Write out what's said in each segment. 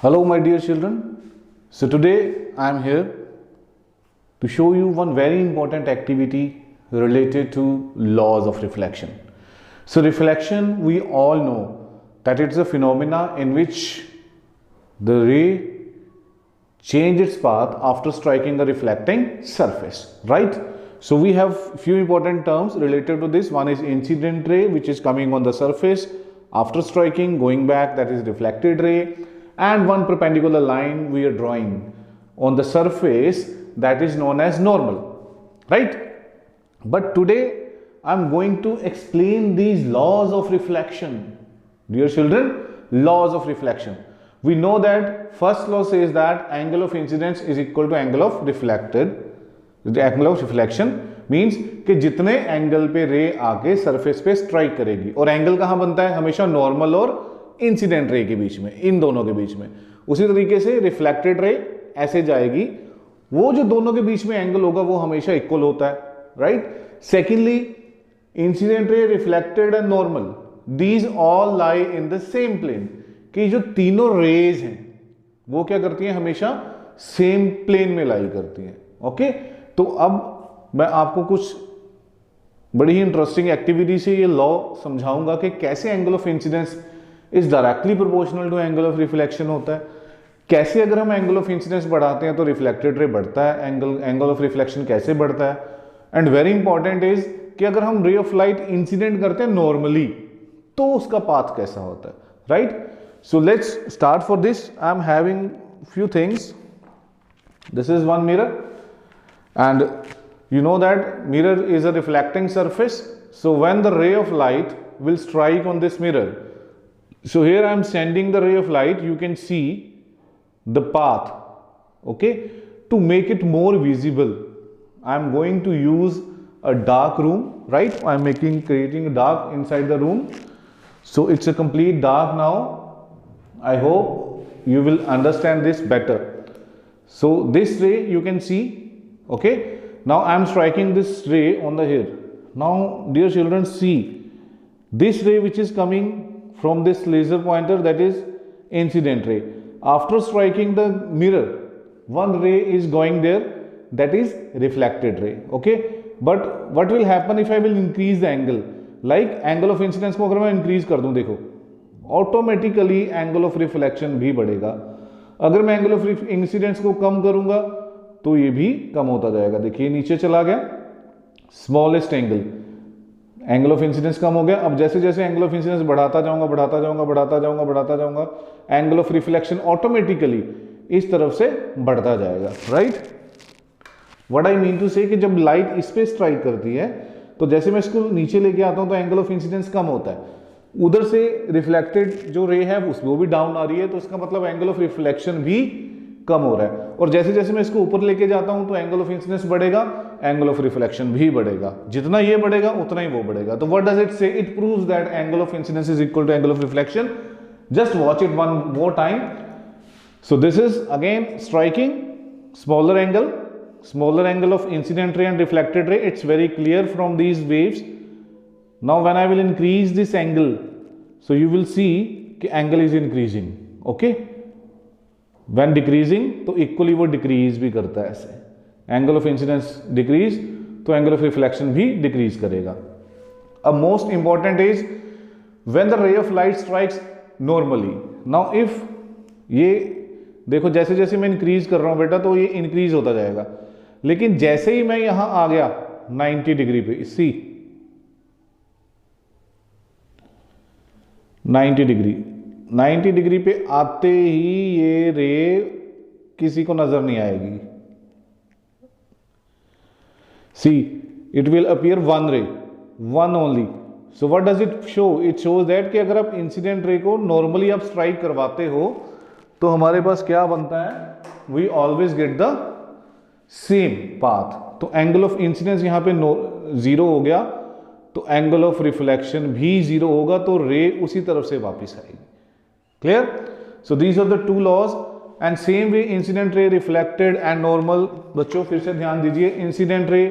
Hello my dear children. So today I am here to show you one very important activity related to laws of reflection. So reflection, we all know that it's a phenomena in which the ray changes its path after striking a reflecting surface, right? So we have few important terms related to this. One is incident ray, which is coming on the surface after striking, going back, that is reflected ray, and one perpendicular line we are drawing on the surface, that is known as normal, right? But today I am going to explain these laws of reflection. Dear children, laws of reflection. We know that first law says that angle of incidence is equal to angle of reflected. The angle of reflection means कि जितने angle पे रे आके surface पे strike करेगी, और angle कहाँ बनता है? हमेशा नॉर्मल और इंसिडेंट रे के बीच में, इन दोनों के बीच में. उसी तरीके से रिफ्लेक्टेड रे ऐसे जाएगी, वो जो दोनों के बीच में एंगल होगा वो हमेशा इक्वल होता है, right? Secondly, incident ray, reflected and normal, these all lie in the same plane. कि जो तीनों रेज हैं वो क्या करती हैं? हमेशा सेम प्लेन में लाई करती हैं. ओके, तो अब मैं आपको कुछ बड़ी ही इंटरेस्टिंग एक्टिविटी से ये लॉ समझाऊंगा कि कैसे angle of incidence is directly proportional to angle of reflection होता है, कैसे अगर हम एंगल ऑफ इंसिडेंस बढ़ाते हैं तो रिफ्लेक्टेड रे बढ़ता है, एंगल ऑफ रिफ्लेक्शन कैसे बढ़ता है, एंड वेरी इंपॉर्टेंट इज कि अगर हम रे ऑफ लाइट इंसिडेंट करते हैं नॉर्मली तो उसका पाथ कैसा होता है, right? So let's start. For this I am having few things. This is one mirror, and you know that mirror is a reflecting surface. So when the ray of light will strike on this mirror, so here I am sending the ray of light, you can see the path. Okay, to make it more visible I am going to use a dark room, right? I am creating a dark inside the room, so it's a complete dark now. I hope you will understand this better. So this ray you can see, okay? Now I am striking this ray on the here. Now dear children, see this ray which is coming from this laser pointer, that is incident ray. After striking the mirror, one ray is going there, that is reflected ray, okay? But what will happen if I will increase the angle? Like angle of incidence को अगर मैं increase कर दूं, देखो automatically angle of reflection भी बढ़ेगा. अगर मैं एंगल ऑफ इंसिडेंस को कम करूंगा तो ये भी कम होता जाएगा. देखिए नीचे चला गया, स्मॉलेस्ट एंगल ऑफ इंसिडेंस कम हो गया. अब जैसे जैसे एंगल ऑफ इंसिडेंस बढ़ाता जाऊंगा बढ़ाता जाऊंगा बढ़ाता जाऊंगा बढ़ाता जाऊंगा, एंगल ऑफ रिफ्लेक्शन ऑटोमेटिकली इस तरफ से बढ़ता जाएगा, right? What I mean to say कि जब लाइट इस पे स्ट्राइक करती है तो जैसे मैं इसको नीचे लेके आता हूं तो एंगल ऑफ इंसिडेंस कम होता है, उधर से रिफ्लेक्टेड जो रे है उसमें वो भी डाउन आ रही है, तो इसका मतलब एंगल ऑफ रिफ्लेक्शन भी कम हो रहा है. और जैसे जैसे मैं इसको ऊपर लेके जाता हूं तो एंगल ऑफ इंसिडेंस बढ़ेगा, एंगल ऑफ रिफ्लेक्शन भी बढ़ेगा. जितना ये बढ़ेगा उतना ही वो बढ़ेगा. तो what does it say? It proves that angle of incidence is equal to angle of reflection. Just watch it one more time. So this is again striking smaller angle of incident ray and reflected ray. It's very clear from these waves. Now when I will increase this angle, so you will see कि angle is increasing, okay? When decreasing तो equally वो decrease भी करता है. ऐसे angle of incidence decrease तो angle of reflection भी decrease करेगा. अब most important is when the ray of light strikes normally. Now if ये देखो जैसे जैसे मैं increase कर रहा हूँ बेटा तो ये increase होता जाएगा, लेकिन जैसे ही मैं यहां आ गया 90 डिग्री पे, सी 90 डिग्री पे आते ही ये रे किसी को नजर नहीं आएगी. See it will appear one ray, one only. So what does it show? It shows that कि अगर आप इंसिडेंट रे को नॉर्मली आप स्ट्राइक करवाते हो तो हमारे पास क्या बनता है? We always get the same path. तो एंगल ऑफ इंसिडेंस यहां पे जीरो हो गया तो एंगल ऑफ रिफ्लेक्शन भी जीरो होगा, तो रे उसी तरफ से वापस आएगी. Clear? So these are the two laws. And same way incident ray, reflected and normal. बच्चों फिर से ध्यान दीजिए, incident ray,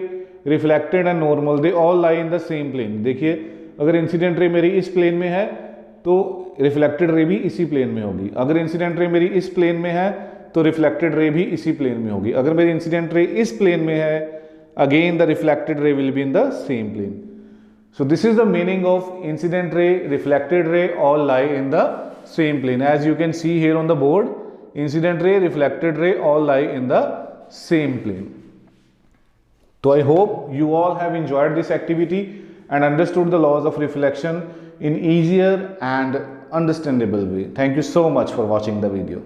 reflected and normal, they all lie in the same plane. देखिए अगर इंसिडेंट रे मेरी इस प्लेन में है तो रिफ्लेक्टेड रे भी इसी प्लेन में होगी। अगर इंसिडेंट रे मेरी इस प्लेन में है तो रिफ्लेक्टेड रे भी इसी प्लेन में होगी। अगर मेरी इंसिडेंट रे इस प्लेन में है, again the reflected ray will be in the same plane. So this is the meaning of incident ray, reflected ray all lie in the same plane. As you can see here on the board, incident ray, reflected ray all lie in the same plane. So I hope you all have enjoyed this activity and understood the laws of reflection in easier and understandable way. Thank you so much for watching the video.